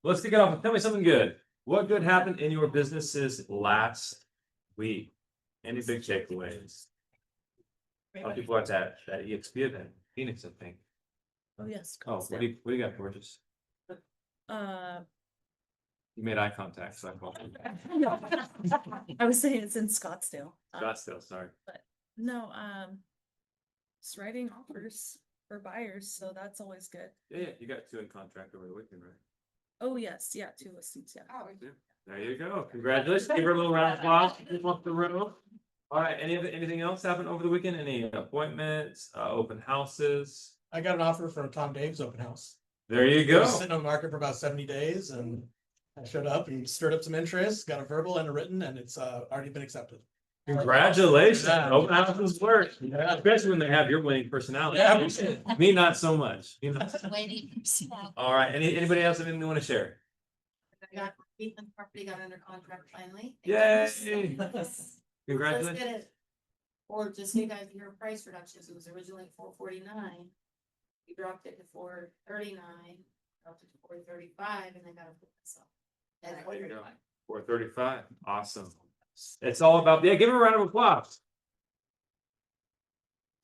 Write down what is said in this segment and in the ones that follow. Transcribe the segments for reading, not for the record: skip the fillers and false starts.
Let's kick it off. Tell me something good. What good happened in your businesses last week? Any big takeaways? How people at that EXP event, Phoenix, I think. Oh, yes. Oh, what do you got, gorgeous? You made eye contact, so I called you. I was saying it's in Scottsdale. Scottsdale, sorry. No, just writing offers for buyers, so that's always good. Yeah, you got 2 in contract over the weekend, right? Oh, yes, yeah, 2 listings, yeah. There you go. Congratulations. Give her a little round of applause. Just off the room. All right. Anything else happened over the weekend? Any appointments, open houses? I got an offer for Tom Dave's open house. There you It was go. sitting on the market for about 70 days and I showed up and stirred up some interest, got a verbal and a written, and it's already been accepted. Congratulations. Yeah. Open houses work. Yeah. Especially when they have your winning personality. Yeah. Me, not so much. You know. Waiting. All right. Anybody else have anything they want to share? Got Ethan property got under contract finally. Yay. Let's Congratulations. get it. Or just so you guys hear price reductions, it was originally $449. We dropped it to $439, dropped it to $435, and then got a so. There you go. 435. Awesome. It's all about, give her a round of applause.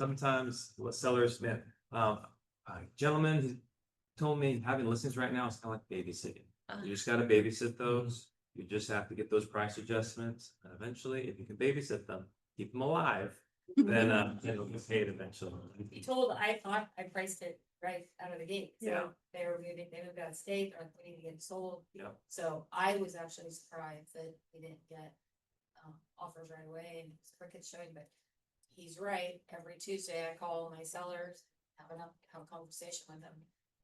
Sometimes the sellers, man, a gentleman who told me having listings right now is kind of like babysitting. You just got to babysit those. You just have to get those price adjustments. And eventually, if you can babysit them, keep them alive, then it'll get paid eventually. He told, I thought I priced it right out of the gate. So Yeah. they moved out of state, or waiting to get sold. Yeah. So I was actually surprised that we didn't get offers right away, and it's crickets showing, but he's right. Every Tuesday I call my sellers, have a conversation with them.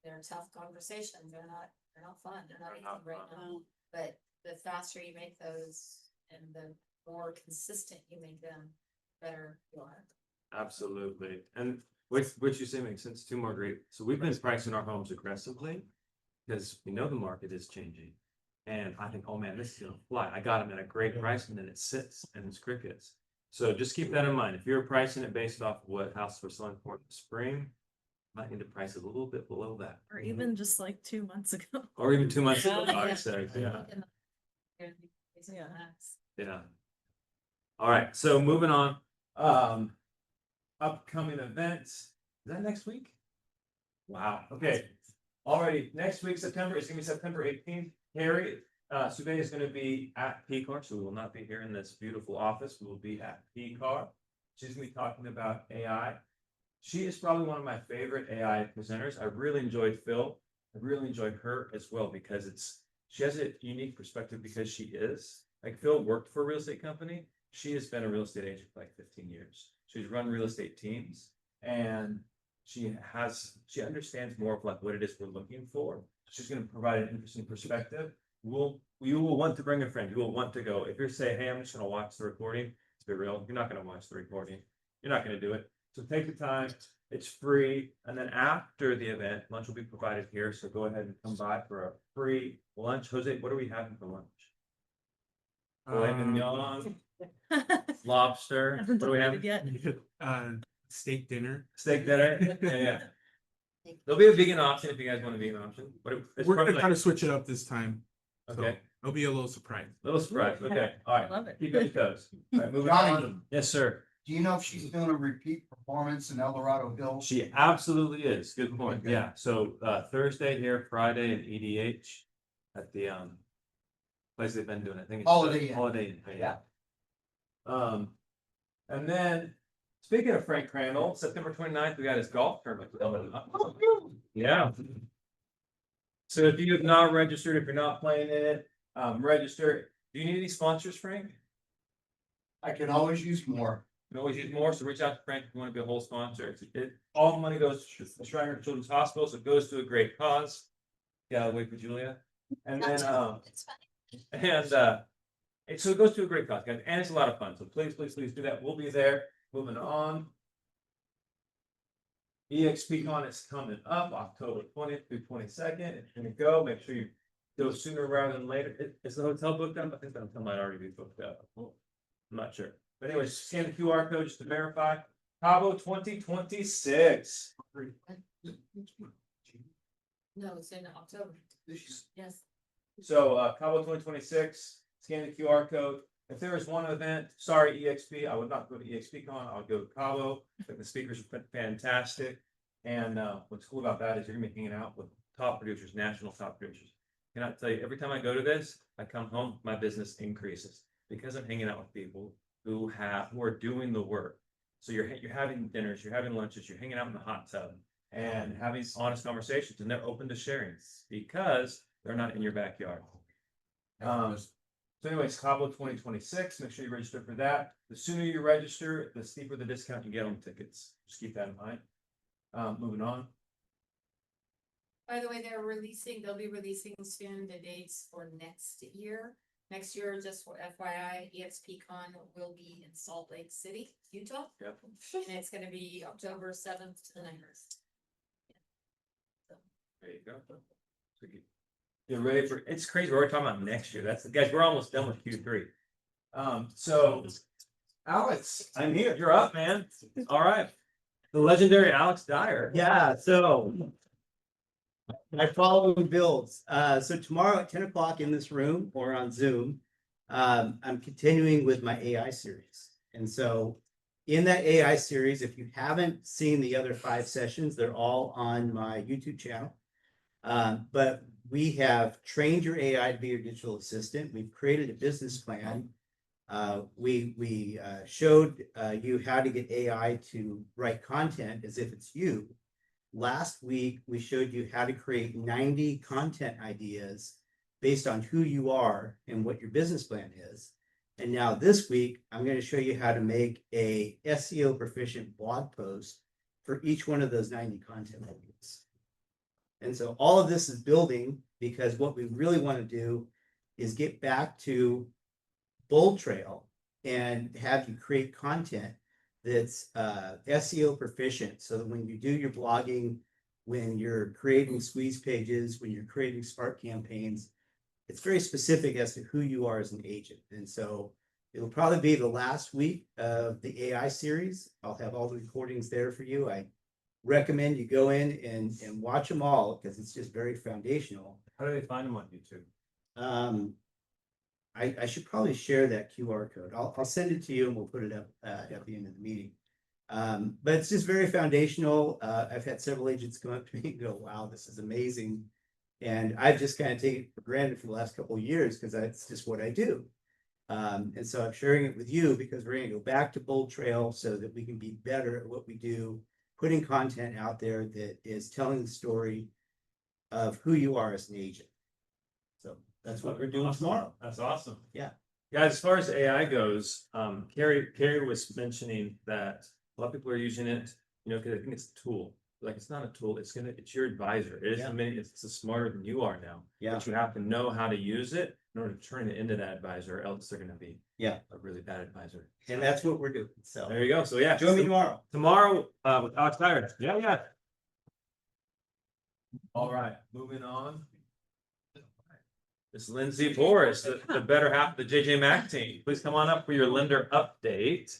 They're tough conversations. They're not fun. They're not easy right now. But the faster you make those and the more consistent you make them, better you are. Absolutely. And what you say makes sense. 2 more great. So we've been pricing our homes aggressively because we know the market is changing. And I think, oh man, this is gonna fly. I got them at a great price, and then it sits and it's crickets. So just keep that in mind. If you're pricing it based off of what houses we're selling for in the spring, might need to price it a little bit below that. Or even just like 2 months ago. Or even 2 months ago. Yeah. I said, yeah. Yeah. Yeah. All right. So moving on. Upcoming events. Is that next week? Wow. Okay. Already next week, September, it's gonna be September 18th. Harry Soubet is gonna be at PCAR, so we will not be here in this beautiful office. We will be at PCAR. She's gonna be talking about AI. She is probably one of my favorite AI presenters. I really enjoyed Phil. I really enjoyed her as well because she has a unique perspective because she is. Like Phil worked for a real estate company. She has been a real estate agent for like 15 years. She's run real estate teams, and she understands more of like what it is we're looking for. She's going to provide an interesting perspective. You will want to bring a friend. You will want to go. If you're saying, hey, I'm just going to watch the recording, let's be real, you're not going to watch the recording. You're not going to do it. So take the time. It's free. And then after the event, lunch will be provided here. So go ahead and come by for a free lunch. Jose, what are we having for lunch? Filet mignon, lobster. Haven't What do we have? decided yet. Steak dinner. Steak dinner. Yeah. There'll be a vegan option if you guys want a vegan option. It's We're probably gonna try to switch it up this time. okay. It'll be a little surprise. Little surprise. Okay. All right. Love it. Keep your toes. All right, moving Johnny. on. Yes, sir. Do you know if she's doing a repeat performance in El Dorado Hills? She absolutely is. Good point. Okay. Yeah. So Thursday here, Friday in EDH at the place they've been doing. I think it's Holiday Inn. Holiday Inn. Yeah. And then speaking of Frank Crandall, September 29th, we got his golf tournament coming up. Yeah. So if you have not registered, if you're not playing in it, register. Do you need any sponsors, Frank? I can always use more. You can always use more, so reach out to Frank if you want to be a whole sponsor. All the money goes to the Shriner Children's Hospital, so it goes to a great cause. Yeah, wait for Julia. And then, It's funny. so it goes to a great cause, guys, and it's a lot of fun. So please do that. We'll be there. Moving on. EXPCon is coming up October 20th through 22nd. It's gonna go. Make sure you go sooner rather than later. Is the hotel booked up? I think the hotel might already be booked up. I'm not sure. But anyways, scan the QR code just to verify. Cabo 2026. No, it's in October. Yes. So, Cabo 2026, scan the QR code. If there is one event, sorry, EXP, I would not go to EXPCon, I would go to Cabo, but the speakers are fantastic. And, what's cool about that is you're gonna be hanging out with top producers, national top producers. Can I tell you, every time I go to this, I come home, my business increases because I'm hanging out with people who are doing the work. So you're having dinners, you're having lunches, you're hanging out in the hot tub and having honest conversations, and they're open to sharing because they're not in your backyard. So anyways, Cabo 2026, make sure you register for that. The sooner you register, the steeper the discount you get on tickets. Just keep that in mind. Moving on. By the way, they'll be releasing soon the dates for next year. Next year, just for FYI, EXPCon will be in Salt Lake City, Utah. Yep. And it's gonna be October 7th to the 9th. There you go. So get ready for, it's crazy. We're talking about next year. Guys, we're almost done with Q3. So Alex, I'm here. You're up, man. All right. The legendary Alex Dyer. Yeah, so my following builds. So tomorrow at 10 o'clock in this room or on Zoom, I'm continuing with my AI series. And so in that AI series, if you haven't seen the other 5 sessions, they're all on my YouTube channel. But we have trained your AI to be your digital assistant. We've created a business plan. We showed you how to get AI to write content as if it's you. Last week, we showed you how to create 90 content ideas based on who you are and what your business plan is. And now this week, I'm going to show you how to make a SEO proficient blog post for each one of those 90 content ideas. And so all of this is building because what we really want to do is get back to Bold Trail and have you create content that's SEO proficient so that when you do your blogging, when you're creating squeeze pages, when you're creating smart campaigns, it's very specific as to who you are as an agent. And so it'll probably be the last week of the AI series. I'll have all the recordings there for you. I recommend you go in and watch them all because it's just very foundational. How do they find them on YouTube? I should probably share that QR code. I'll send it to you and we'll put it up at the end of the meeting. But it's just very foundational. I've had several agents come up to me and go, wow, this is amazing. And I've just kind of taken it for granted for the last couple of years because that's just what I do. And so I'm sharing it with you because we're going to go back to Bold Trail so that we can be better at what we do, putting content out there that is telling the story of who you are as an agent. So that's what we're doing tomorrow. That's awesome. Yeah. Guys, as far as AI goes, Carrie was mentioning that a lot of people are using it, because I think it's a tool. Like it's not a tool, it's your advisor. It is it's smarter than you are now. Yeah. But you have to know how to use it in order to turn it into that advisor, or else they're gonna be a really bad advisor. And that's what we're doing. So There you go. So yeah, join me tomorrow. Tomorrow with Alex Dyer. Yeah. All right, moving on. It's Lindsay Boris, the better half of the JJ Mack team. Please come on up for your lender update.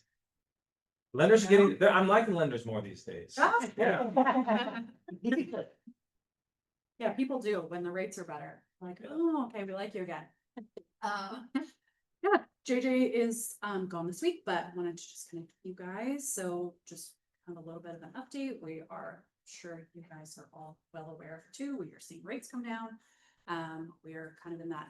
Lenders are getting, I'm liking lenders more these days. Yeah. Yeah, people do when the rates are better. Like, oh, okay, we like you again. Yeah, JJ is gone this week, but I wanted to just connect with you guys. So just have a little bit of an update. We are sure you guys are all well aware of too. We are seeing rates come down. We are kind of in that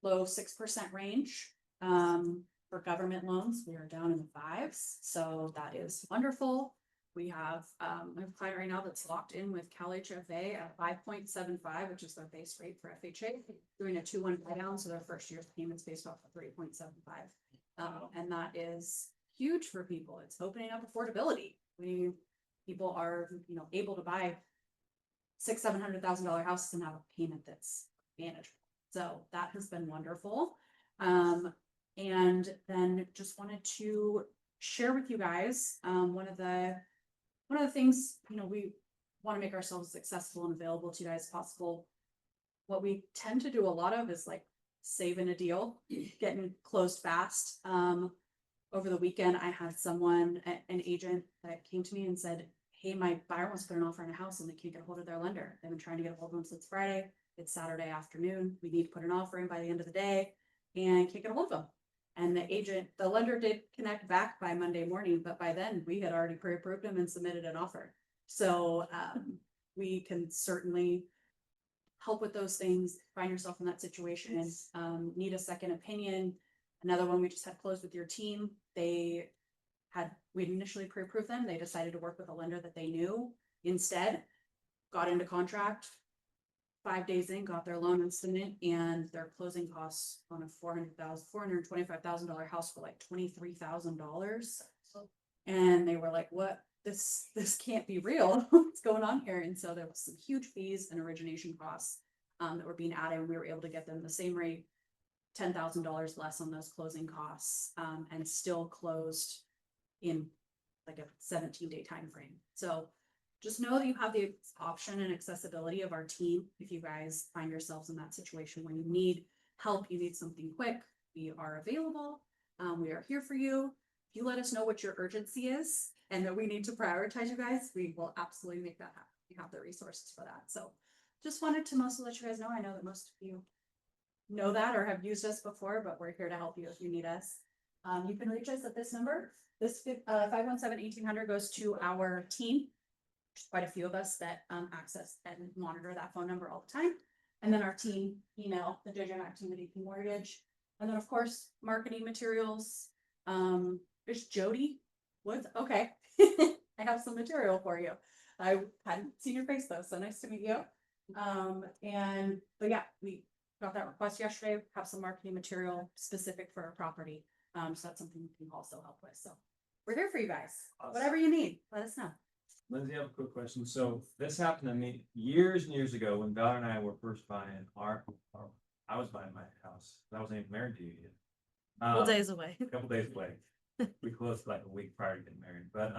low 6% range. For government loans, we are down in the 5s. So that is wonderful. We have a client right now that's locked in with Cal HFA at 5.75, which is their base rate for FHA, doing a 2-1 buy down. So their first year's payments based off of 3.75. And that is huge for people. It's opening up affordability. People are, able to buy $600,000-$700,000 houses and have a payment that's manageable. So that has been wonderful. And then just wanted to share with you guys, one of the things, we want to make ourselves as accessible and available to you guys as possible. What we tend to do a lot of is like saving a deal, getting closed fast. Over the weekend, I had an agent that came to me and said, hey, my buyer wants to put an offer on a house and they can't get a hold of their lender. They've been trying to get a hold of them since Friday. It's Saturday afternoon. We need to put an offer in by the end of the day and can't get a hold of them. And the lender did connect back by Monday morning, but by then we had already pre-approved them and submitted an offer. So, we can certainly help with those things, find yourself in that situation, need a second opinion. Another one we just had closed with your team. We'd initially pre-approved them. They decided to work with a lender that they knew instead, got into contract. 5 days in, got their loan estimate and their closing costs on a $425,000 house for like $23,000. And they were like, what? This can't be real. What's going on here? And so there was some huge fees and origination costs that were being added, and we were able to get them the same rate, $10,000 less on those closing costs, and still closed in like a 17-day time frame. So just know that you have the option and accessibility of our team. If you guys find yourselves in that situation where you need help, you need something quick, we are available. We are here for you. If you let us know what your urgency is and that we need to prioritize you guys, we will absolutely make that happen. We have the resources for that. So just wanted to mostly let you guys know. I know that most of you know that or have used us before, but we're here to help you if you need us. You can reach us at this number. This 517-1800 goes to our team. There's quite a few of us that access and monitor that phone number all the time. And then our team email, the Digital Activity Mortgage. And then of course, marketing materials. There's Jody Woods. Okay. I have some material for you. I hadn't seen your face though, so nice to meet you. But yeah, we got that request yesterday, have some marketing material specific for our property. So that's something we can also help with. So we're here for you guys. Awesome. Whatever you need, let us know. Lindsay, I have a quick question. So this happened to me years and years ago when Val and I were first buying I was buying my house. I wasn't even married to you yet. Couple days away. A couple days away. We closed like a week prior to getting married, but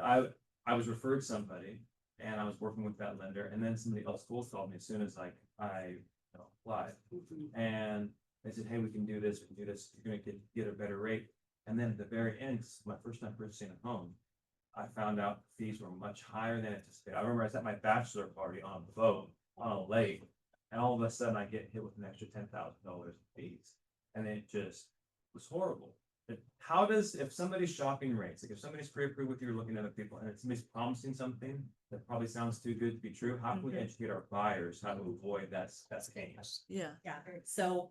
I was referred somebody and I was working with that lender, and then somebody else cold called me as soon as I applied, and they said, hey, we can do this, you're gonna get a better rate. And then at the very end, my first time purchasing a home, I found out the fees were much higher than anticipated. I remember I was at my bachelor party on a boat on a lake, and all of a sudden I get hit with an extra $10,000 in fees, and it just was horrible. How does, if somebody's shopping rates, like if somebody's pre-approved with you, you're looking at other people, and somebody's promising something that probably sounds too good to be true, how can we educate our buyers how to avoid that's case? Yeah. Yeah. So,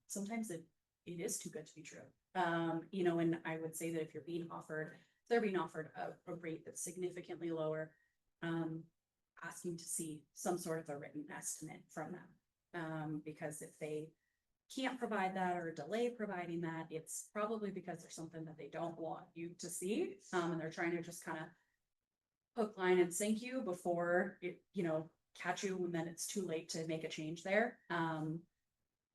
sometimes it is too good to be true. And I would say that if they're being offered a rate that's significantly lower, asking to see some sort of a written estimate from them. Because if they can't provide that or delay providing that, it's probably because there's something that they don't want you to see. And they're trying to just kind of hook, line, and sink you before it, catch you, and then it's too late to make a change there. I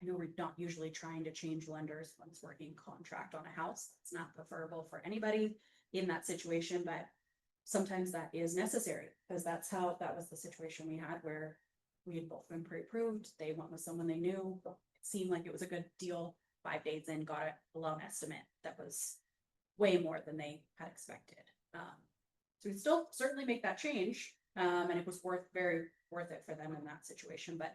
know we're not usually trying to change lenders once we're in contract on a house. It's not preferable for anybody in that situation, but sometimes that is necessary, because that was the situation we had where we had both been pre-approved. They went with someone they knew. It seemed like it was a good deal. 5 days in, got a loan estimate that was way more than they had expected. So we still certainly make that change. And it was very worth it for them in that situation. But,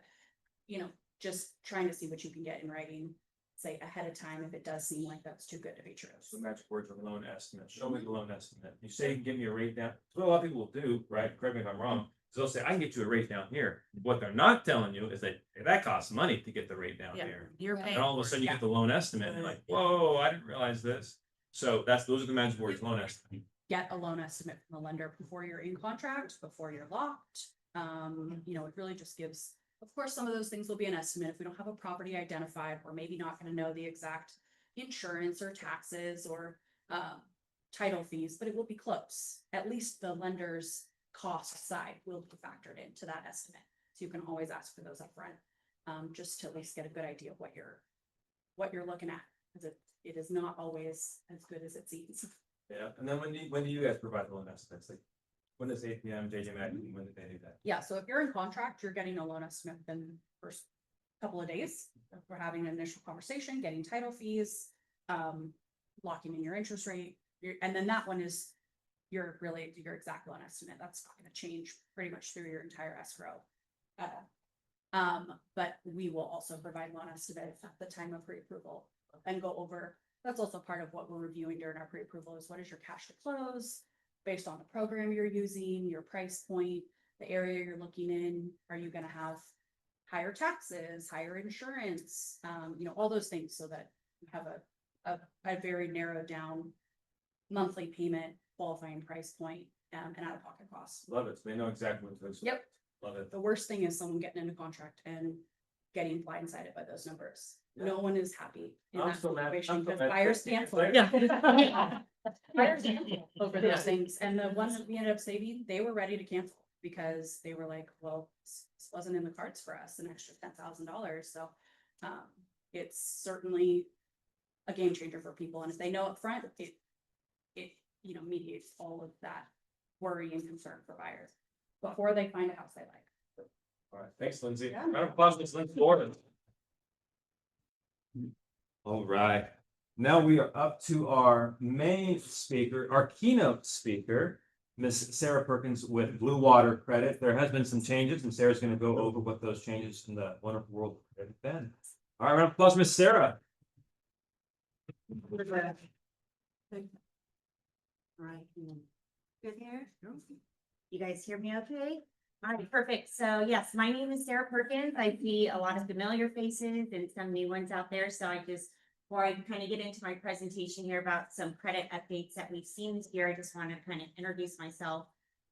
just trying to see what you can get in writing, say ahead of time, if it does seem like that's too good to be true. So magic words of loan estimate. Show me the loan estimate. You say you can give me a rate down. That's what a lot of people will do, right? Correct me if I'm wrong. So they'll say, I can get you a rate down here. What they're not telling you is that that costs money to get the rate down Yeah. here. You're And paying. And all of a for it. sudden you get the loan estimate and like, whoa, I didn't realize this. So those are the magic words, loan estimate. Get a loan estimate from the lender before you're in contract, before you're locked. It really just gives, of course, some of those things will be an estimate. If we don't have a property identified, we're maybe not going to know the exact insurance or taxes or title fees, but it will be close. At least the lender's cost side will be factored into that estimate. So you can always ask for those upfront, just to at least get a good idea of what you're looking at, because it is not always as good as it seems. Yeah. And then when do you guys provide the loan estimates? Like when does APM, JJ Mack, when did they do that? Yeah, so if you're in contract, you're getting a loan estimate within the first couple of days. We're having an initial conversation, getting title fees, locking in your interest rate. And then that one is your exact loan estimate. That's not going to change pretty much through your entire escrow. But we will also provide loan estimates at the time of pre-approval and go over, that's also part of what we're reviewing during our pre-approval is what is your cash to close? Based on the program you're using, your price point, the area you're looking in, are you gonna have higher taxes, higher insurance, all those things so that you have a very narrowed down monthly payment, qualifying price point, and out-of-pocket costs. Love it. They know exactly what to expect. Yep. Love it. The worst thing is someone getting into contract and getting blindsided by those numbers. No one is happy in I'm that so mad. situation I'm so because mad. buyers cancel. Yeah. Buyers cancel over those things. And the ones that we ended up saving, they were ready to cancel because they were like, well, this wasn't in the cards for us, an extra $10,000. So it's certainly a game changer for people. And if they know up front, it mediates all of that worry and concern for buyers before they find a house they like. All right, thanks, Lindsay. Yeah. Round of applause, Ms. Lindsay Gordon. All right, now we are up to our main speaker, our keynote speaker, Miss Sarah Perkins with Blue Water Credit. There has been some changes, and Sarah's going to go over what those changes in the wonderful world of credit have been. All right, round of applause, Miss Sarah. Right. Good here? You guys hear me okay? All right, perfect. So yes, my name is Sarah Perkins. I see a lot of familiar faces and some new ones out there. So before I kind of get into my presentation here about some credit updates that we've seen this year, I just want to kind of introduce myself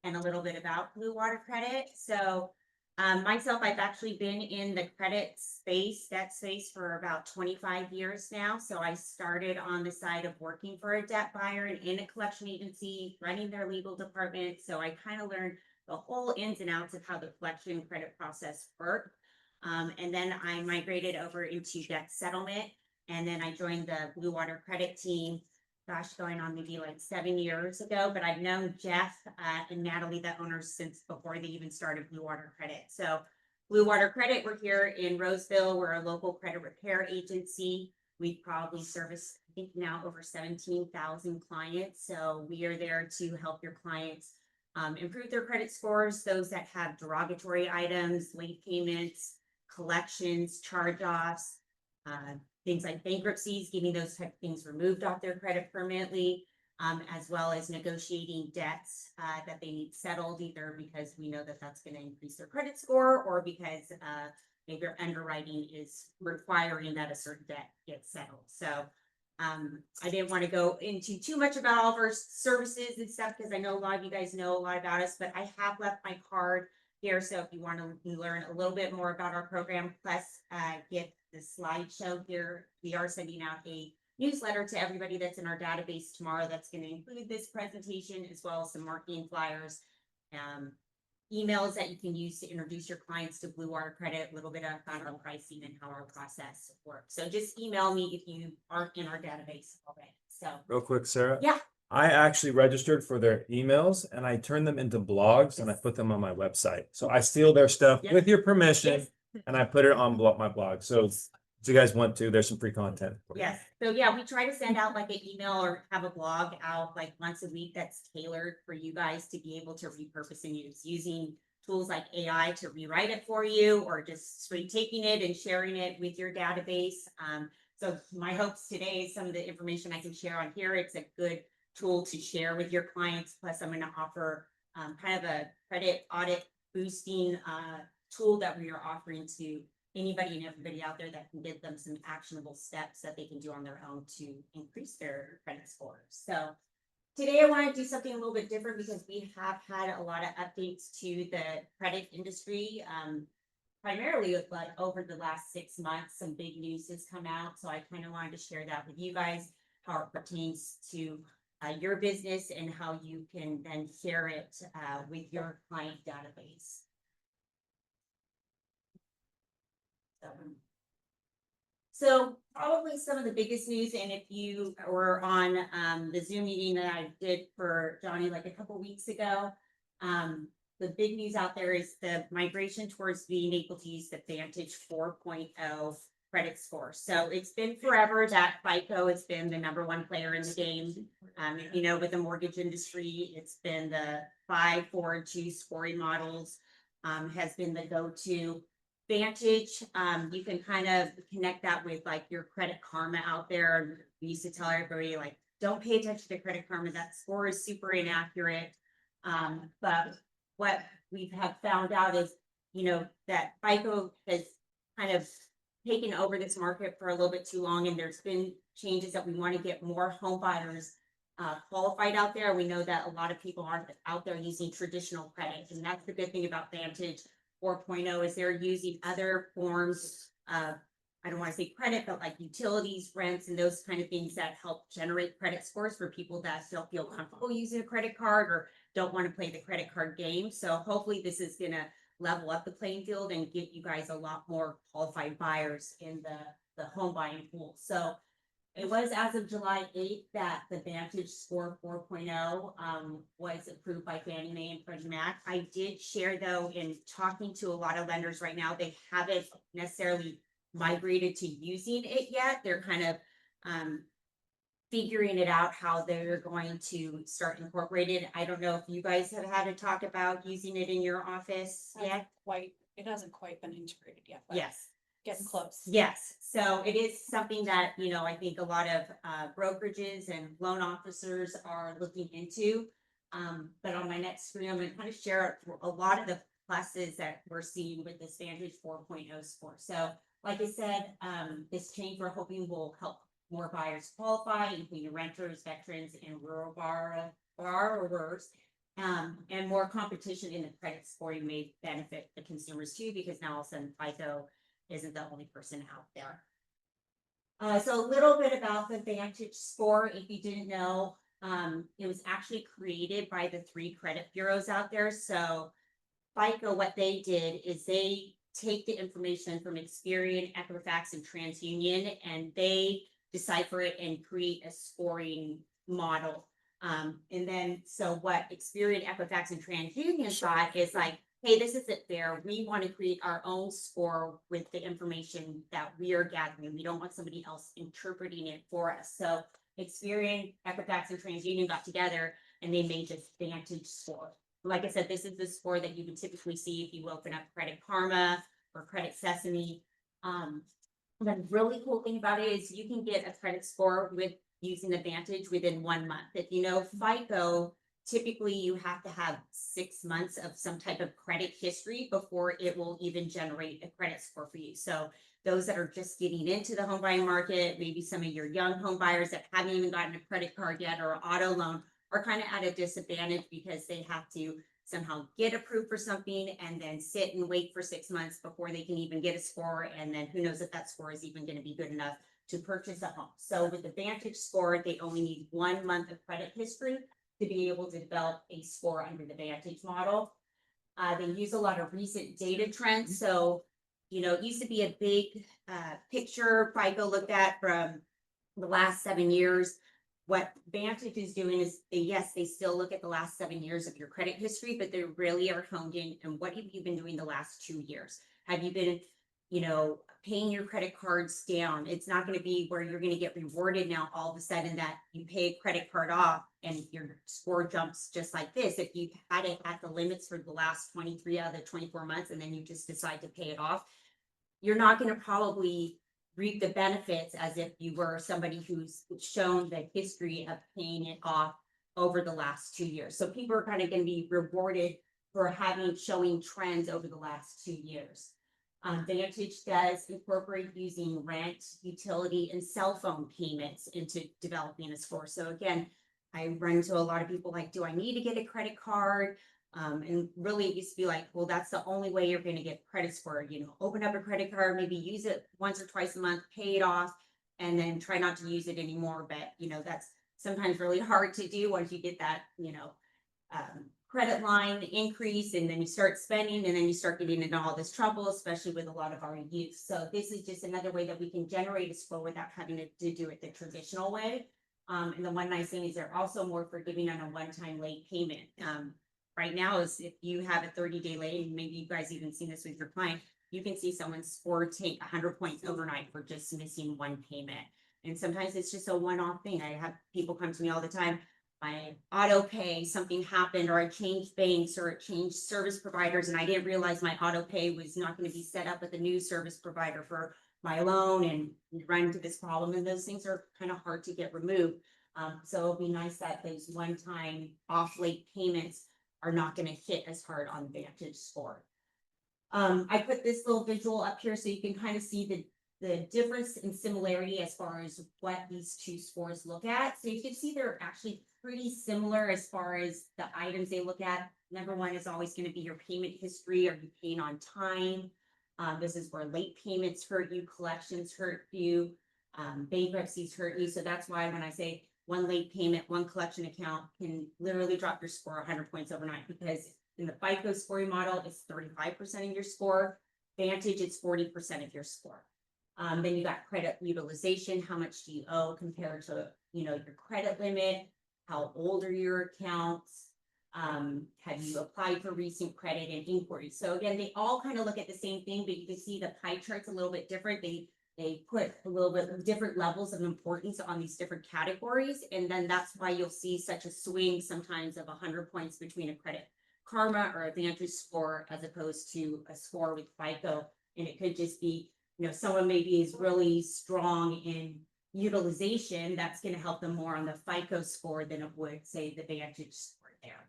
and a little bit about Blue Water Credit. So myself, I've actually been in the credit space, debt space for about 25 years now. So I started on the side of working for a debt buyer and in a collection agency, running their legal department. So I kind of learned the whole ins and outs of how the collection credit process worked. And then I migrated over into debt settlement. And then I joined the Blue Water Credit team, gosh, going on maybe like 7 years ago, but I've known Jeff and Natalie, the owners, since before they even started Blue Water Credit. So Blue Water Credit, we're here in Roseville. We're a local credit repair agency. We probably service, I think now over 17,000 clients. So we are there to help your clients improve their credit scores, those that have derogatory items, late payments, collections, charge-offs, things like bankruptcies, getting those type of things removed off their credit permanently, as well as negotiating debts that they need settled, either because we know that that's going to increase their credit score or because maybe their underwriting is requiring that a certain debt gets settled. So I didn't want to go into too much about all of our services and stuff because I know a lot of you guys know a lot about us, but I have left my card here. So if you want to learn a little bit more about our program, plus get the slideshow here, we are sending out a newsletter to everybody that's in our database tomorrow that's going to include this presentation as well as some marketing flyers, emails that you can use to introduce your clients to Blue Water Credit, a little bit about our pricing and how our process works. So just email me if you aren't in our database already. So Real quick, Sarah. yeah. I actually registered for their emails and I turn them into blogs and I put them on my website. So I steal their stuff Yes. with your permission Yes. and I put it on my blog. So if you guys want to, there's some free content. Yes. So yeah, we try to send out like an email or have a blog out like once a week that's tailored for you guys to be able to repurpose and use, using tools like AI to rewrite it for you, or just straight taking it and sharing it with your database. So my hopes today is some of the information I can share on here. It's a good tool to share with your clients. Plus I'm going to offer kind of a credit audit boosting tool that we are offering to anybody and everybody out there that can give them some actionable steps that they can do on their own to increase their credit scores. So today I want to do something a little bit different because we have had a lot of updates to the credit industry. Primarily but over the last 6 months, some big news has come out. So I kind of wanted to share that with you guys, how it pertains to your business and how you can then share it with your client database. So probably some of the biggest news, and if you were on the Zoom meeting that I did for Johnny like a couple weeks ago, the big news out there is the migration towards being able to use the Vantage 4.0 credit score. So it's been forever that FICO has been the #1 player in the game. You know, with the mortgage industry, it's been the 5, 4, and 2 scoring models. has been the go-to. Vantage, you can kind of connect that with like your Credit Karma out there. We used to tell everybody like, don't pay attention to Credit Karma. That score is super inaccurate. But what we have found out is, that FICO has kind of taken over this market for a little bit too long, and there's been changes that we want to get more home buyers qualified out there. We know that a lot of people aren't out there using traditional credit, and that's the good thing about Vantage 4.0 is they're using other forms of, I don't want to say credit, but like utilities, rents, and those kind of things that help generate credit scores for people that don't feel comfortable using a credit card or don't want to play the credit card game. So hopefully this is gonna level up the playing field and get you guys a lot more qualified buyers in the home buying pool. So it was as of July 8th that the Vantage Score 4.0 was approved by Fannie Mae and Freddie Mac. I did share though, in talking to a lot of lenders right now, they haven't necessarily migrated to using it yet. They're kind of figuring it out how they're going to start incorporating it. I don't know if you guys have had to talk about using it in your office yet. It hasn't quite been integrated yet. But Yes. getting close. Yes, so it is something that, I think a lot of brokerages and loan officers are looking into. But on my next screen, I'm gonna kind of share a lot of the pluses that we're seeing with this Vantage 4.0 score. So like I said, this change we're hoping will help more buyers qualify, including renters, veterans, and rural borrowers. And more competition in the credit scoring may benefit the consumers too, because now all of a sudden FICO isn't the only person out there. So a little bit about the Vantage score, if you didn't know, it was actually created by the 3 credit bureaus out there. So FICO, what they did is they take the information from Experian, Equifax, and TransUnion, and they decipher it and create a scoring model. And then, so what Experian, Equifax, and TransUnion thought is like, hey, this isn't fair. We want to create our own score with the information that we are gathering. We don't want somebody else interpreting it for us. So Experian, Equifax, and TransUnion got together and they made this Vantage score. Like I said, this is the score that you would typically see if you open up Credit Karma or Credit Sesame. The really cool thing about it is you can get a credit score with using the Vantage within 1 month. If you know FICO, typically you have to have 6 months of some type of credit history before it will even generate a credit score for you. So those that are just getting into the home buying market, maybe some of your young home buyers that haven't even gotten a credit card yet or an auto loan, are kind of at a disadvantage because they have to somehow get approved for something and then sit and wait for 6 months before they can even get a score. And then who knows if that score is even going to be good enough to purchase a home. So with the Vantage score, they only need 1 month of credit history to be able to develop a score under the Vantage model. They use a lot of recent data trends. So, it used to be a big picture FICO looked at from the last 7 years. What Vantage is doing is, yes, they still look at the last 7 years of your credit history, but they really are honed in. And what have you been doing the last 2 years? Have you been, paying your credit cards down? It's not going to be where you're going to get rewarded now all of a sudden that you pay a credit card off and your score jumps just like this. If you've had it at the limits for the last 23 out of the 24 months and then you just decide to pay it off, you're not going to probably reap the benefits as if you were somebody who's shown the history of paying it off over the last 2 years. So people are kind of going to be rewarded for showing trends over the last 2 years. Vantage does incorporate using rent, utility, and cell phone payments into developing a score. So again, I run into a lot of people like, do I need to get a credit card? And really it used to be like, well, that's the only way you're going to get credit score. Open up a credit card, maybe use it once or twice a month, pay it off, and then try not to use it anymore. But, that's sometimes really hard to do once you get that, credit line increase, and then you start spending, and then you start getting into all this trouble, especially with a lot of our youth. So this is just another way that we can generate a score without having to do it the traditional way. And the one nice thing is they're also more forgiving on a one-time late payment. Right now is if you have a 30-day late, and maybe you guys even seen this with your client, you can see someone's score take 100 points overnight for just missing one payment. And sometimes it's just a one-off thing. I have people come to me all the time. my auto pay, something happened, or I changed banks or it changed service providers, and I didn't realize my auto pay was not gonna be set up with a new service provider for my loan, and run into this problem, and those things are kind of hard to get removed. So it'll be nice that those one-time off late payments are not gonna hit as hard on Vantage score. I put this little visual up here so you can kind of see the difference in similarity as far as what these two scores look at. So you can see they're actually pretty similar as far as the items they look at. Number one is always going to be your payment history. Are you paying on time? This is where late payments hurt you, collections hurt you, bankruptcies hurt you. So that's why when I say one late payment, one collection account can literally drop your score 100 points overnight, because in the FICO scoring model, it's 35% of your score. Vantage, it's 40% of your score. Then you got credit utilization. How much do you owe compared to, your credit limit? How old are your accounts? Have you applied for recent credit and inquiries? So again, they all kind of look at the same thing, but you can see the pie chart's a little bit different. They put a little bit of different levels of importance on these different categories. And then that's why you'll see such a swing sometimes of 100 points between a Credit Karma or a Vantage score as opposed to a score with FICO. And it could just be, someone maybe is really strong in utilization. That's going to help them more on the FICO score than it would, say, the Vantage score there.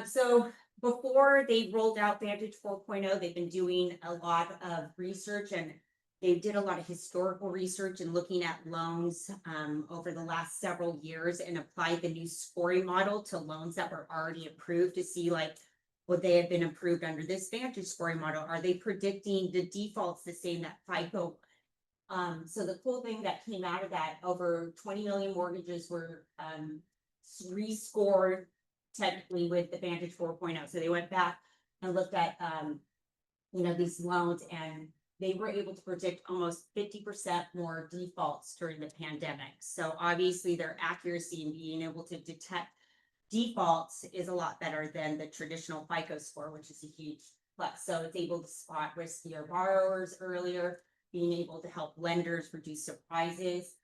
So before they rolled out Vantage 4.0, they've been doing a lot of research, and they did a lot of historical research and looking at loans over the last several years, and applied the new scoring model to loans that were already approved to see, like, would they have been approved under this Vantage scoring model? Are they predicting the defaults the same that FICO? So the cool thing that came out of that, over 20 million mortgages were rescored technically with the Vantage 4.0. So they went back and looked at these loans, and they were able to predict almost 50% more defaults during the pandemic. So obviously their accuracy in being able to detect defaults is a lot better than the traditional FICO score, which is a huge plus. So it's able to spot riskier borrowers earlier, being able to help lenders reduce surprises.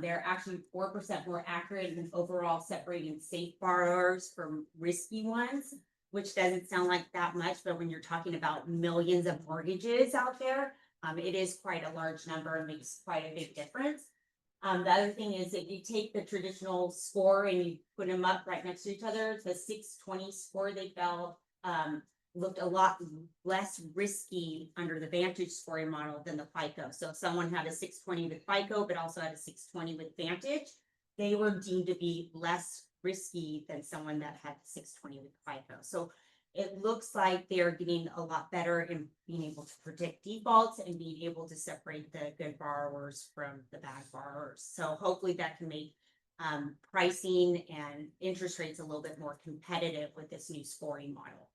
They're actually 4% more accurate in overall separating safe borrowers from risky ones, which doesn't sound like that much, but when you're talking about millions of mortgages out there, it is quite a large number and makes quite a big difference. The other thing is if you take the traditional score and you put them up right next to each other, the 620 score they felt looked a lot less risky under the Vantage scoring model than the FICO. So if someone had a 620 with FICO, but also had a 620 with Vantage, they were deemed to be less risky than someone that had 620 with FICO. So it looks like they're getting a lot better in being able to predict defaults and being able to separate the good borrowers from the bad borrowers. So hopefully that can make pricing and interest rates a little bit more competitive with this new scoring model.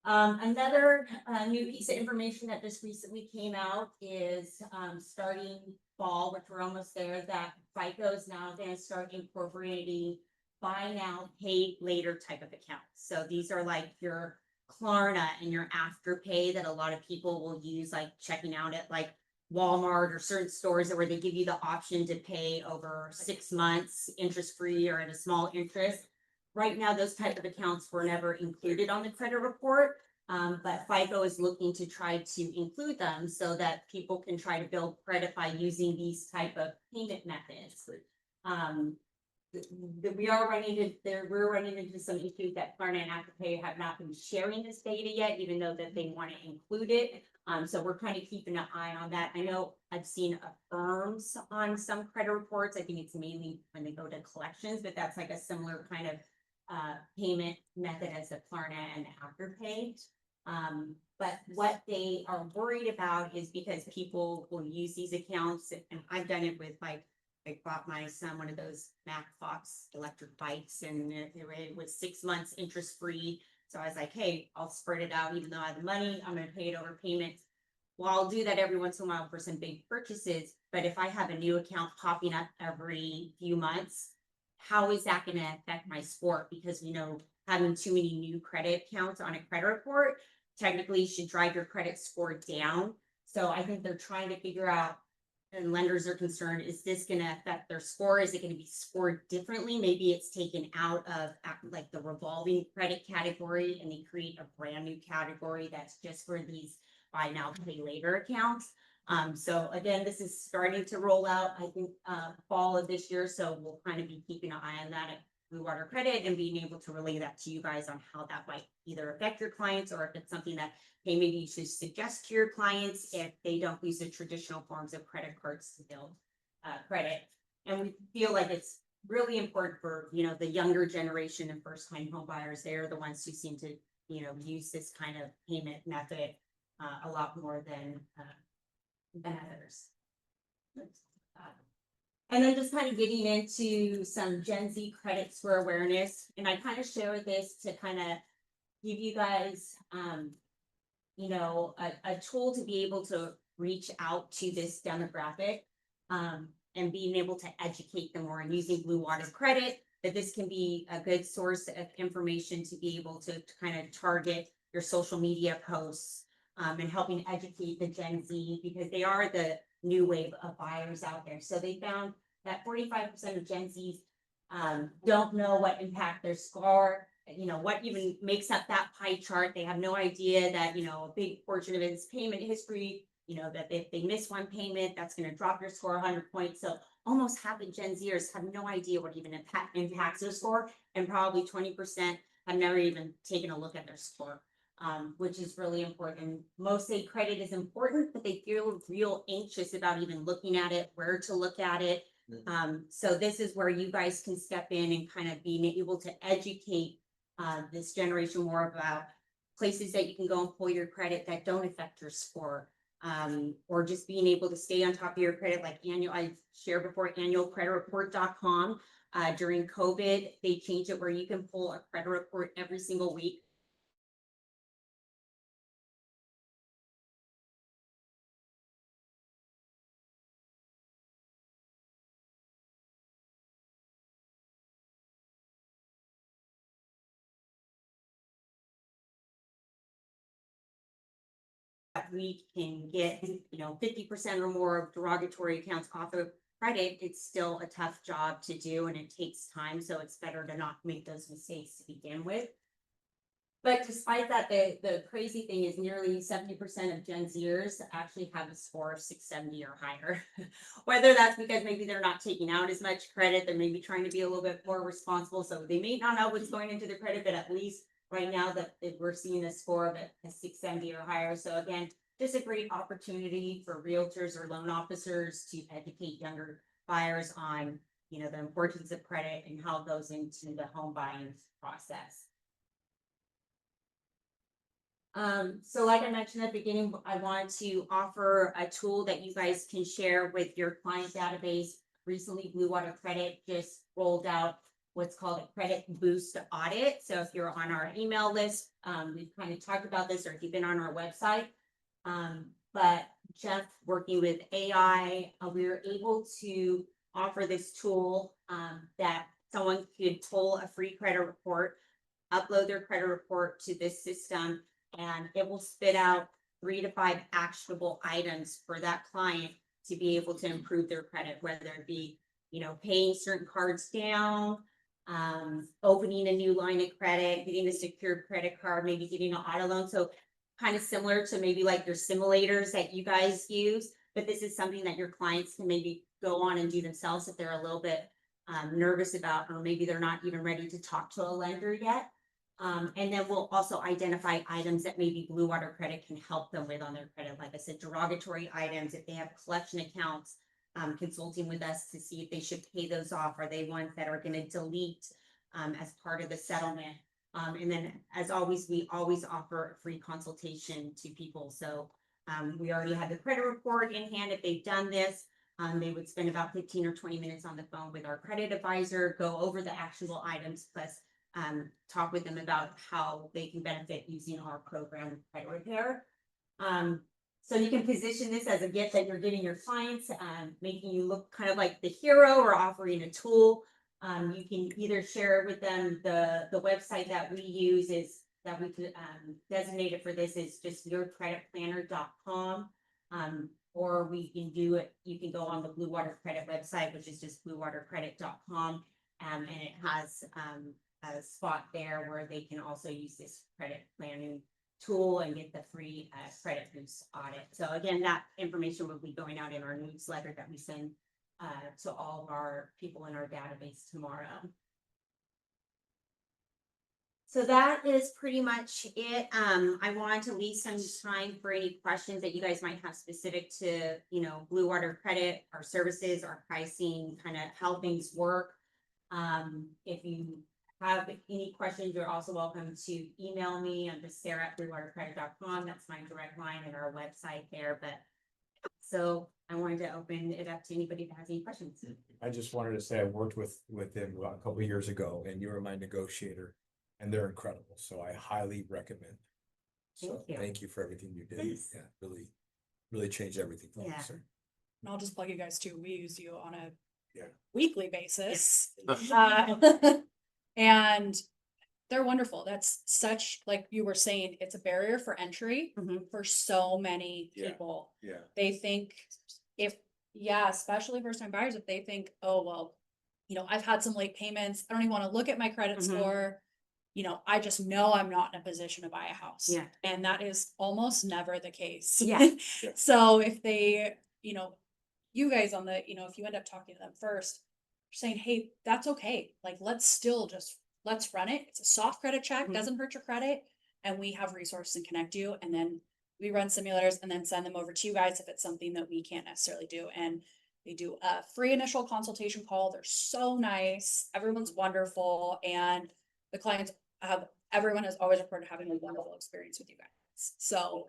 Another new piece of information that just recently came out is starting fall, which we're almost there, that FICO is now going to start incorporating buy now, pay later type of accounts. So these are like your Klarna and your Afterpay that a lot of people will use, like checking out at like Walmart or certain stores where they give you the option to pay over 6 months interest free or at a small interest. Right now, those type of accounts were never included on the credit report, but FICO is looking to try to include them so that people can try to build credit by using these type of payment methods. We're running into some issues that Klarna and Afterpay have not been sharing this data yet, even though that they want to include it. So we're kind of keeping an eye on that. I know I've seen affirms on some credit reports. I think it's mainly when they go to collections, but that's like a similar kind of payment method as the Klarna and Afterpay. But what they are worried about is because people will use these accounts, and I've done it with like, I bought my son one of those Mac Fox electric bikes, and it was 6 months interest free. So I was like, hey, I'll spread it out. Even though I have the money, I'm going to pay it over payments. Well, I'll do that every once in a while for some big purchases. But if I have a new account popping up every few months, how is that going to affect my score? Because having too many new credit accounts on a credit report technically should drive your credit score down. So I think they're trying to figure out, and lenders are concerned, is this gonna affect their score? Is it gonna be scored differently? Maybe it's taken out of like the revolving credit category and they create a brand new category that's just for these buy now, pay later accounts. So again, this is starting to roll out, I think, fall of this year, so we'll kind of be keeping an eye on that at Blue Water Credit and being able to relay that to you guys on how that might either affect your clients or if it's something that, hey, maybe you should suggest to your clients if they don't use the traditional forms of credit cards to build credit. And we feel like it's really important for, you know, the younger generation and first time home buyers. They're the ones who seem to, you know, use this kind of payment method a lot more than others. And then just kind of getting into some Gen Z credit score awareness. And I kind of share this to kind of give you guys, you know, a tool to be able to reach out to this demographic and being able to educate them more and using Blue Water Credit, that this can be a good source of information to be able to kind of target your social media posts and helping educate the Gen Z because they are the new wave of buyers out there. So they found that 45% of Gen Zs don't know what impact their score, you know, what even makes up that pie chart. They have no idea that, you know, a big portion of it is payment history, you know, that if they miss one payment, that's going to drop your score 100 points. So almost half of Gen Zers have no idea what even impacts their score. And probably 20% have never even taken a look at their score. Which is really important. Most say credit is important, but they feel real anxious about even looking at it, where to look at it. So this is where you guys can step in and kind of being able to educate this generation more about places that you can go and pull your credit that don't affect your score. Or just being able to stay on top of your credit, like I shared before, annualcreditreport.com. During COVID, they changed it where you can pull a credit report every single week. We can get, you know, 50% or more of derogatory accounts off of credit, it's still a tough job to do and it takes time. So it's better to not make those mistakes to begin with. But despite that, the crazy thing is nearly 70% of Gen Zers actually have a score of 670 or higher. Whether that's because maybe they're not taking out as much credit, they're maybe trying to be a little bit more responsible. So they may not know what's going into their credit, but at least right now that we're seeing a score of a 670 or higher. So again, just a great opportunity for realtors or loan officers to educate younger buyers on, you know, the importance of credit and how it goes into the home buying process. So like I mentioned at the beginning, I wanted to offer a tool that you guys can share with your client database. Recently, Blue Water Credit just rolled out what's called a credit boost audit. So if you're on our email list, we've kind of talked about this, or if you've been on our website, but Jeff working with AI, we were able to offer this tool that someone could pull a free credit report, upload their credit report to this system, and it will spit out 3 to 5 actionable items for that client to be able to improve their credit, whether it be, you know, paying certain cards down, opening a new line of credit, getting a secured credit card, maybe getting an auto loan. So kind of similar to maybe like your simulators that you guys use, but this is something that your clients can maybe go on and do themselves if they're a little bit nervous about, or maybe they're not even ready to talk to a lender yet. And then we'll also identify items that maybe Blue Water Credit can help them with on their credit. Like I said, derogatory items, if they have collection accounts, consulting with us to see if they should pay those off. Are they ones that are going to delete as part of the settlement? And then as always, we always offer a free consultation to people. So we already have the credit report in hand. If they've done this, they would spend about 15 or 20 minutes on the phone with our credit advisor, go over the actual items, plus talk with them about how they can benefit using our program with credit repair. So you can position this as a gift that you're giving your clients, making you look kind of like the hero, or offering a tool. You can either share it with them. The website that we use is that we designated for this is just yourcreditplanner.com. Or we can do it, you can go on the Blue Water Credit website, which is just bluewatercredit.com. And it has, a spot there where they can also use this credit planning tool and get the free, credit boost audit. So again, that information will be going out in our newsletter that we send, to all of our people in our database tomorrow. So that is pretty much it. I wanted to leave some time for any questions that you guys might have specific to, you know, Blue Water Credit, our services, our pricing, kind of how things work. If you have any questions, you're also welcome to email me. I'm just sarah@bluewatercredit.com. That's my direct line and our website there. But so I wanted to open it up to anybody that has any questions. I just wanted to say I worked with them a couple of years ago and you were my negotiator and they're incredible. So I highly recommend. So Thank you. thank you for everything you did. Thanks. Yeah, really changed everything for me, Yeah. sir. And I'll just plug you guys too. We use you on a Yeah. weekly basis. Yeah. And they're wonderful. That's such, like you were saying, it's a barrier for entry Mhm. for so many Yeah. people. Yeah. They think especially first time buyers, if they think, oh, well, you know, I've had some late payments. I don't even want to look at my credit Mhm. score. You know, I just know I'm not in a position to buy a house. Yeah. And that is almost never the case. Yeah. Yeah. So if they, you know, you guys on the, you know, if you end up talking to them first, saying, hey, that's okay. Like, let's run it. It's a soft credit check, Mhm. doesn't hurt your credit. And we have resources and connect you. And then we run simulators and then send them over to you guys if it's something that we can't necessarily do. And they do a free initial consultation call. They're so nice. Everyone's wonderful. And the clients everyone has always reported having a wonderful experience with you guys. So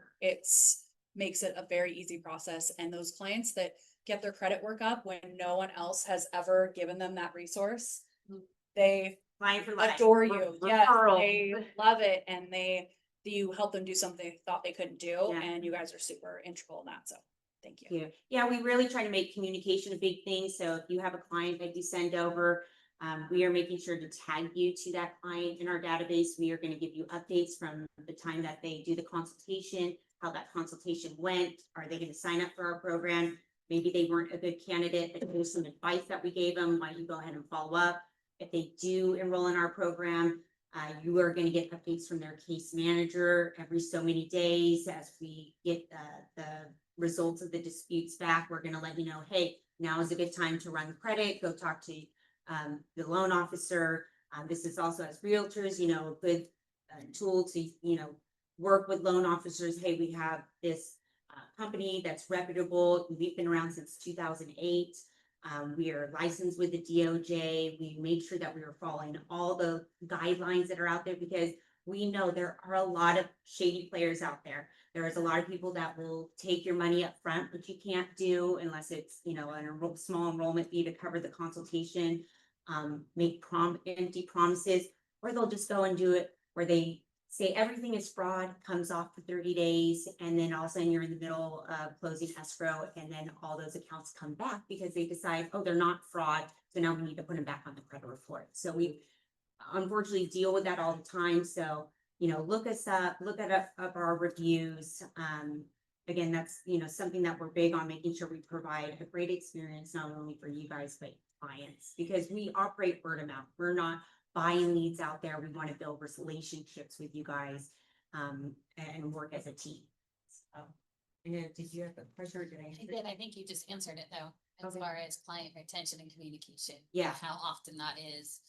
makes it a very easy process. And those clients that get their credit work up when no one else has ever given them that resource, they Client for life. adore you. Yes, Referral. they love it. And you help them do something they thought they couldn't do. Yeah. And you guys are super integral in that. So thank you. Yeah, we really try to make communication a big thing. So if you have a client that you send over, we are making sure to tag you to that client in our database. We are going to give you updates from the time that they do the consultation, how that consultation went. Are they going to sign up for our program? Maybe they weren't a good candidate, but there's some advice that we gave them. Why don't you go ahead and follow up? If they do enroll in our program, you are going to get updates from their case manager every so many days. As we get the results of the disputes back, we're going to let you know, hey, now is a good time to run credit. Go talk to the loan officer. This is also, as realtors, you know, a good tool to, you know, work with loan officers. Hey, we have this company that's reputable. We've been around since 2008. We are licensed with the DOJ. We made sure that we were following all the guidelines that are out there because we know there are a lot of shady players out there. There is a lot of people that will take your money up front, which you can't do unless it's, you know, a small enrollment fee to cover the consultation, make empty promises, or they'll just go and do it where they say everything is fraud, comes off for 30 days, and then all of a sudden you're in the middle of closing escrow, and then all those accounts come back because they decide, oh, they're not fraud, so now we need to put them back on the credit report. So we unfortunately deal with that all the time. So, you know, look us up, look at up our reviews. Again, that's, you know, something that we're big on, making sure we provide a great experience, not only for you guys, but clients, because we operate word of mouth. We're not buying leads out there. We want to build relationships with you guys, and work as a team. So, did you have a question or did I? I did. I think you just answered it though, as Okay. far as client retention and communication. Yeah. How often that is.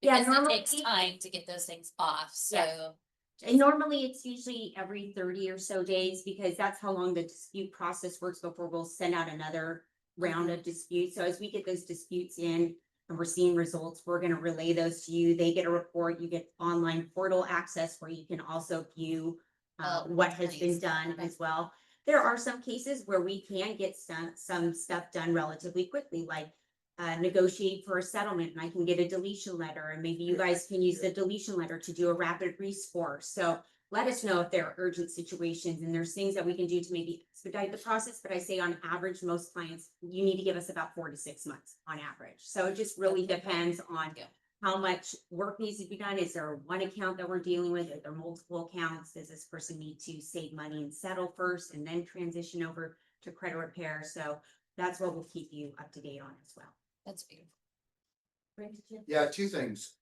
Yeah, Because it normally- takes time to get those things off, so. Yeah. And normally it's usually every 30 or so days because that's how long the dispute process works before we'll send out another round of disputes. So as we get those disputes in and we're seeing results, we're going to relay those to you. They get a report, you get online portal access where you can also view what has been nice. done Okay. as well. There are some cases where we can get some stuff done relatively quickly, like negotiate for a settlement and I can get a deletion letter, and maybe you guys can use the deletion letter to do a rapid rescore. So let us know if there are urgent situations and there's things that we can do to maybe expedite the process. But I say on average, most clients, you need to give us about 4 to 6 months on average. So it just really depends on Yeah. how much work needs to be done. Is there one account that we're dealing with? Are there multiple accounts? Does this person need to save money and settle first and then transition over to credit repair. So that's what we'll keep you up to date on as well. That's beautiful. Yeah, two things.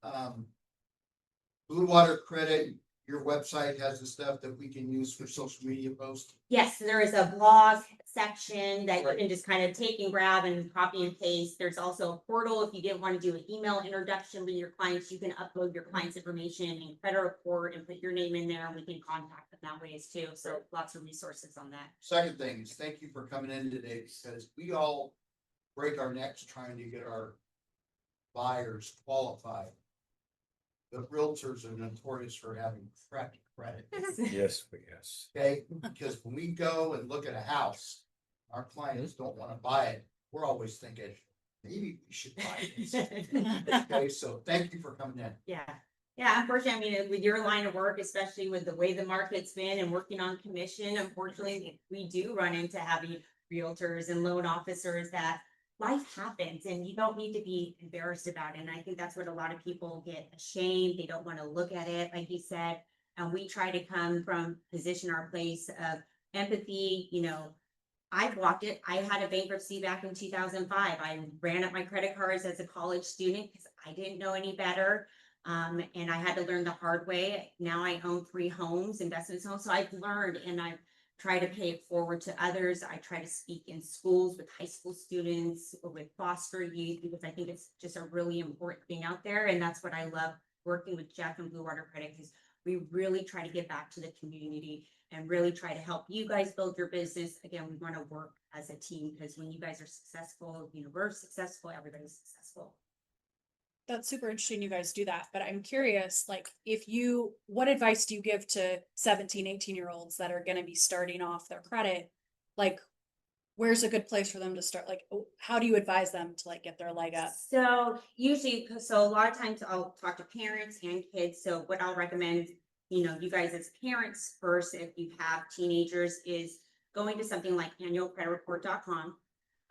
Blue Water Credit, your website has the stuff that we can use for social media posts. Yes, there is a blog section that you can just kind of take and grab and copy and paste. There's also a portal. If you didn't want to do an email introduction with your clients, you can upload your client's information and credit report and put your name in there, and we can contact them that way too. So lots of resources on that. Second thing is, thank you for coming in today, because we all break our necks trying to get our buyers qualified. But realtors are notorious for having crappy credit, Yes, but yes. okay? Because when we go and look at a house, our clients don't wanna buy it. We're always thinking, maybe we should buy this. Okay, so thank you for coming in. Yeah. Yeah, unfortunately, I mean, with your line of work, especially with the way the market's been and working on commission, unfortunately, we do run into having realtors and loan officers that life happens and you don't need to be embarrassed about it. And I think that's what a lot of people get ashamed. They don't want to look at it, like you said. And we try to come from position our place of empathy. You know, I've walked it. I had a bankruptcy back in 2005. I ran up my credit cards as a college student because I didn't know any better. And I had to learn the hard way. Now I own 3 homes, investment homes. So I've learned and I've tried to pay it forward to others. I try to speak in schools with high school students or with foster youth, because I think it's just a really important thing out there. And that's what I love working with Jeff and Blue Water Credit, because we really try to give back to the community and really try to help you guys build your business. Again, we want to work as a team, because when you guys are successful, you know, we're successful, everybody's successful. That's super interesting you guys do that, but I'm curious, like, what advice do you give to 17, 18-year-olds that are gonna be starting off their credit? Like, where's a good place for them to start? Like, how do you advise them to like get their leg up? So usually, so a lot of times I'll talk to parents and kids. So what I'll recommend, you know, you guys as parents first, if you have teenagers, is going to something like annualcreditreport.com.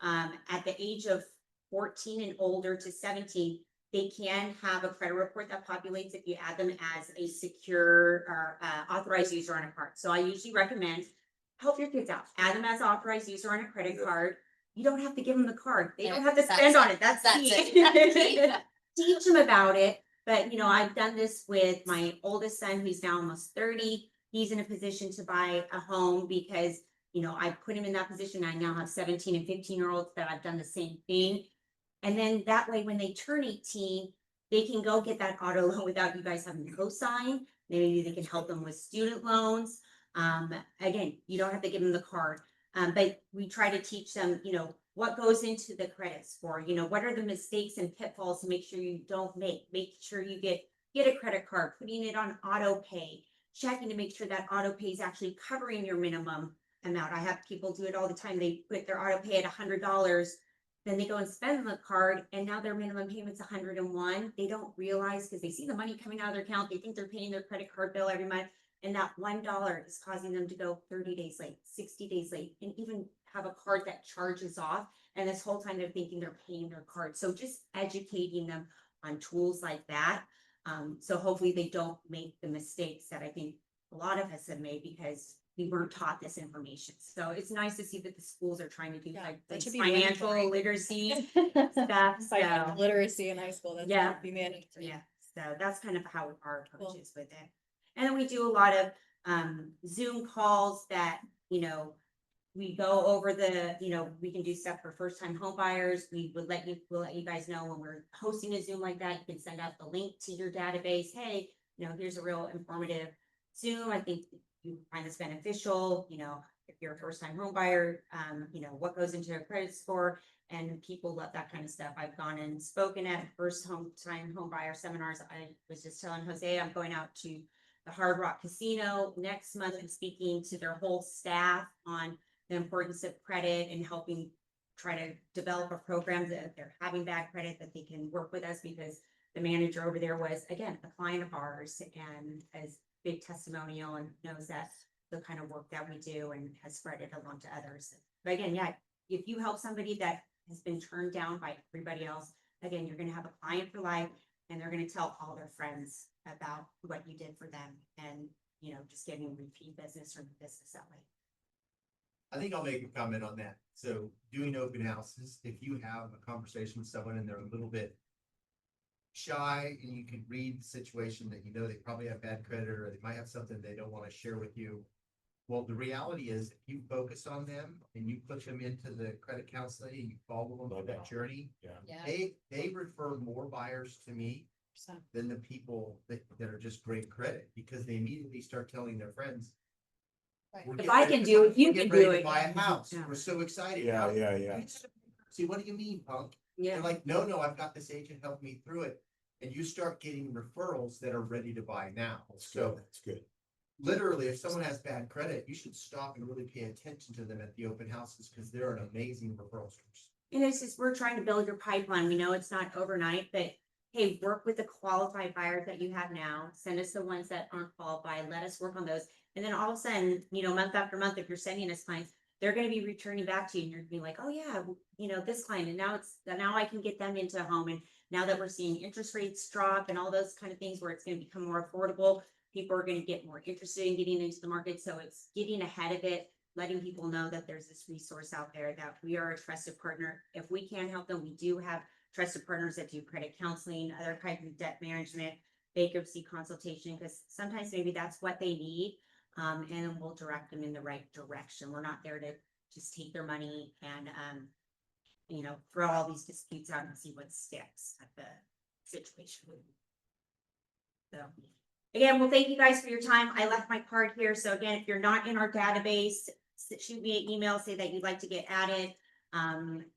At the age of 14 and older to 17, they can have a credit report that populates if you add them as a secure or authorized user on a card. So I usually recommend help your kids out. Add them as authorized user on a credit card. You don't have to give them the card. They don't have to spend on it. That's key. it. Teach them about it. But you know, I've done this with my oldest son, who's now almost 30. He's in a position to buy a home because, you know, I put him in that position. I now have 17 and 15-year-olds that I've done the same thing. And then that way, when they turn 18, they can go get that auto loan without you guys having to co-sign. Maybe they can help them with student loans. Again, you don't have to give them the card, but we try to teach them, you know, what goes into the credit score. You know, what are the mistakes and pitfalls to make sure you don't make sure you get a credit card, putting it on auto pay, checking to make sure that auto pay is actually covering your minimum amount. I have people do it all the time. They put their auto pay at $100. Then they go and spend the card, and now their minimum payment's 101. They don't realize, because they see the money coming out of their account, they think they're paying their credit card bill every month, and that $1 is causing them to go 30 days late, 60 days late, and even have a card that charges off. And this whole time they're thinking they're paying their card. So just educating them on tools like that. So hopefully they don't make the mistakes that I think a lot of us have made, because we weren't taught this information. So it's nice to see that the schools are trying to do like that this should be financial mandatory. literacy stuff. Financial So literacy in high school, that's Yeah. yeah, be mandatory. yeah, so that's kind of how our approach Cool. is with it. And then we do a lot of Zoom calls that, you know, we go over the, you know, we can do stuff for first time home buyers. We'll let you guys know when we're hosting a Zoom like that. You can send out the link to your database. Hey, you know, here's a real informative Zoom. I think you find this beneficial. You know, if you're a first time home buyer, you know, what goes into a credit score, and people love that kind of stuff. I've gone and spoken at first time home buyer seminars. I was just telling Jose, I'm going out to the Hard Rock Casino next month and speaking to their whole staff on the importance of credit and helping try to develop a program that if they're having bad credit, that they can work with us, because the manager over there was, again, a client of ours and has big testimonial and knows that the kind of work that we do and has spread it along to others. But again, yeah, if you help somebody that has been turned down by everybody else, again, you're going to have a client for life, and they're going to tell all their friends about what you did for them, and, you know, just getting repeat business or business that way. I think I'll make a comment on that. So doing open houses, if you have a conversation with someone and they're a little bit shy and you can read the situation that you know they probably have bad credit or they might have something they don't want to share with you. Well, the reality is if you focus on them and you put them into the credit counseling and you follow them through that journey, Yeah. they refer more buyers to me than the people that are just great credit because they immediately start telling their friends. "We're If getting I ready can to do buy- it, you we're can getting ready do to it." Buy a house. Yeah. We're so excited. Yeah, How- yeah, yeah. See, what do you mean, punk? Yeah. They're like, no, I've got this agent help me through it. And you start getting referrals that are ready to buy now. So That's good. literally, if someone has bad credit, you should stop and really pay attention to them at the open houses because they're an amazing referral source. And it's just, we're trying to build your pipeline. We know it's not overnight, but hey, work with the qualified buyers that you have now. Send us the ones that aren't qualified. Let us work on those. And then all of a sudden, month after month, if you're sending us clients, they're gonna be returning back to you and you're gonna be like, oh yeah, this client, and now I can get them into a home. And now that we're seeing interest rates drop and all those kind of things where it's gonna become more affordable, people are gonna get more interested in getting into the market. So it's getting ahead of it, letting people know that there's this resource out there, that we are a trusted partner. If we can't help them, we do have trusted partners that do credit counseling, other kinds of debt management, bankruptcy consultation, because sometimes maybe that's what they need. And we'll direct them in the right direction. We're not there to just take their money and, throw all these disputes out and see what sticks at the situation. So, again, well, thank you guys for your time. I left my card here. So again, if you're not in our database, shoot me an email, say that you'd like to get added.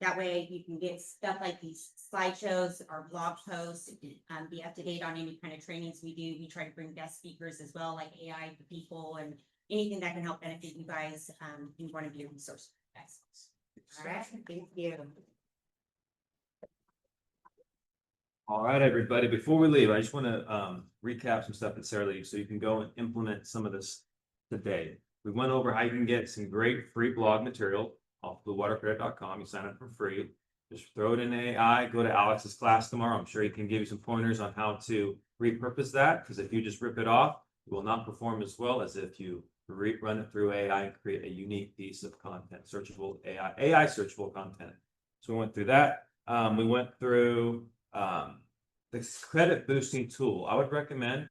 That way you can get stuff like these slideshows, our blog posts, be up to date on any kind of trainings we do. We try to bring guest speakers as well, like AI for people and anything that can help benefit you guys. We want to be a resource for you guys. All right, thank you. All right, everybody, before we leave, I just want to recap some stuff that Sarah leaves so you can go and implement some of this today. We went over how you can get some great free blog material off bluewatercredit.com. You sign up for free. Just throw it in AI, go to Alex's class tomorrow. I'm sure he can give you some pointers on how to repurpose that, because if you just rip it off, it will not perform as well as if you run it through AI and create a unique piece of content, searchable AI searchable content. So we went through that. We went through the credit boosting tool. I would recommend,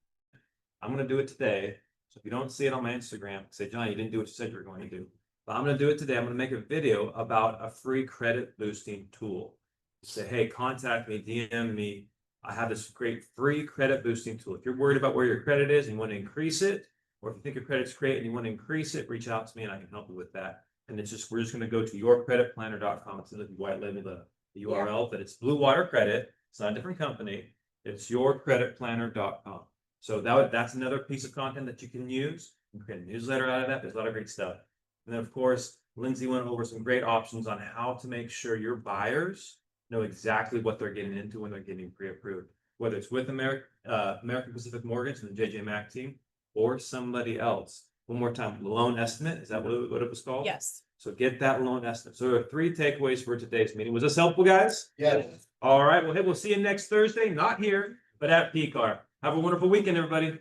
I'm going to do it today. So if you don't see it on my Instagram, say, John, you didn't do what you said you were going to do. But I'm going to do it today. I'm going to make a video about a free credit boosting tool. Say, hey, contact me, DM me. I have this great free credit boosting tool. If you're worried about where your credit is and you want to increase it, or if you think your credit's great and you want to increase it, reach out to me and I can help you with that. And it's just, we're just going to go to yourcreditplanner.com. It's in the white label, the URL, but it's Blue Water Credit. It's not a different company. It's yourcreditplanner.com. So that's another piece of content that you can use. You can create a newsletter out of that. There's a lot of great stuff. And then, of course, Lindsay went over some great options on how to make sure your buyers know exactly what they're getting into when they're getting pre-approved, whether it's with American Pacific Mortgage and the JJ Mack team or somebody else. One more time, loan estimate. Is that what it was called? Yes. So get that loan estimate. So there are 3 takeaways for today's meeting. Was this helpful, guys? Yeah. All right. Well, hey, we'll see you next Thursday. Not here, but at PCAR. Have a wonderful weekend, everybody.